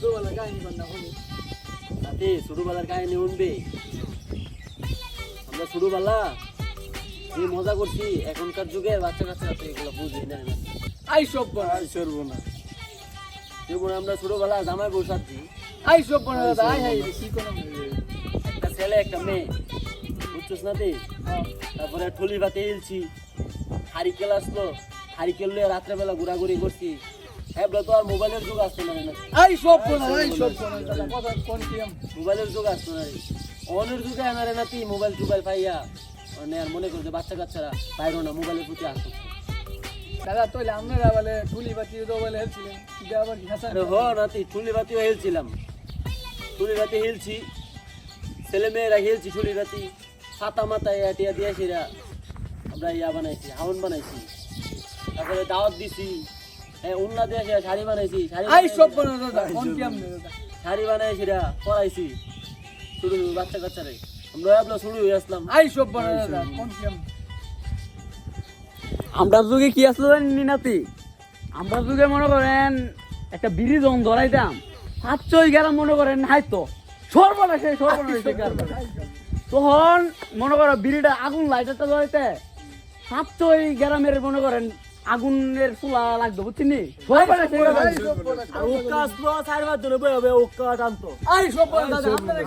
ছোটবেলার কাহিনী কন্যা বলি নাতি ছোটবেলার কাহিনী শুনবি আমরা ছোটবেলা যে মজা করছি এখনকার যুগের বাচ্চা কাচ্চারা তো এগুলো বুঝি না আই সব আই সরব না যেমন আমরা ছোটবেলা জামাই বসাচ্ছি আই সব বনা দাদা আই হাই কি কোন একটা ছেলে একটা মেয়ে বুঝছিস নাতি তারপরে ঠুলি ভাতে ইলছি হারিকেল আসলো হারিকেল নিয়ে রাত্রেবেলা ঘোরাঘুরি করছি হ্যাঁ তো আর মোবাইলের যুগ আসতো না আই সব বনা দাদা কথা কোন কি মোবাইলের যুগ আসতো না রে অনের যুগে আমার নাতি মোবাইল টোবাইল পাইয়া মানে আর মনে করছে বাচ্চা কাচ্চারা বাইরো না মোবাইলের প্রতি আসো দাদা তোলে আমরা বলে টুলি বাতি তো বলে হেলছিলেন এটা আবার কি হাসান আরে হ নাতি ঠুলি ভাতিও হেলছিলাম ঠুলি ভাতি হেলছি ছেলে মেয়েরা হেলছি ঠুলি ভাতি ছাতা মাথায় টিয়া দিয়েছিরা আমরা ইয়া বানাইছি হাউন বানাইছি তারপরে দাওয়াত দিছি হ্যাঁ উন্না দিয়ে শাড়ি বানাইছি আই সব বনা দাদা কোন কি আমনে দাদা শাড়ি বানাইছিরা পরাইছি শুরু বাচ্চা কাচ্চারে আমরা আপনার শুরু হয়ে আসলাম আই সব বনা দাদা কোন কি আমনে আমরা যুগে কি আসলো জানি নাতি আমরা যুগে মনে করেন একটা বিড়ি যখন ধরাইতাম 7-6 মনে করেন হাইতো সর্বনাশে তখন মনে করো বিড়িটা আগুন লাইটারটা ধরাইতে 7-6 গ্রামের মনে করেন আগুনের চুলা লাগতো বুঝছিনি সর্বনাশে আর ওকা আসলো 4-5 জনে বই হবে ওকা টানতো আই সব বনা দাদা আপনারা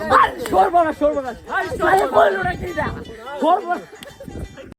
সর্বনাশ সর্বনাশ আরে বললো না কি এটা সর্বনাশ